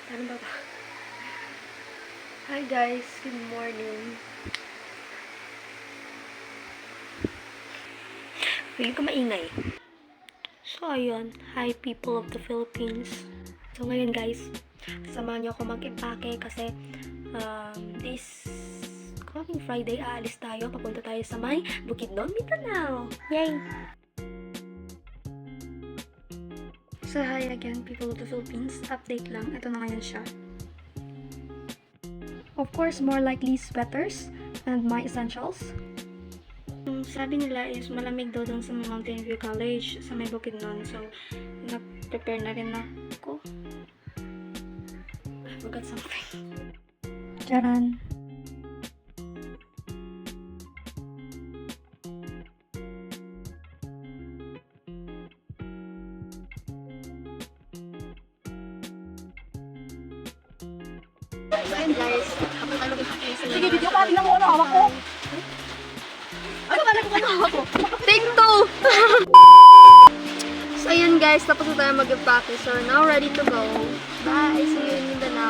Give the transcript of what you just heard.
Paano ba ba? Hi guys, good morning. Feeling ko maingay. So ayun, hi people of the Philippines. So ngayon guys, samahan niyo ako mag-impake kasi this coming Friday aalis tayo. Papunta tayo sa may Bukidnon, Mindanao. Yay! So hi again people of the Philippines. Update lang. Ito na ngayon siya. Of course, more likely sweaters and my essentials. Sabi nila is malamig daw dun sa Mountain View College sa may Bukidnon. So, nag-prepare na rin ako. I forgot something. Charan! Ayun guys, sige, video ka, tingnan mo ano hawak ko. Ano ba na hawak ko? Take two! So ayun guys, tapos na tayo mag-practice. So we're now ready to go. Bye! See you in Mindanao.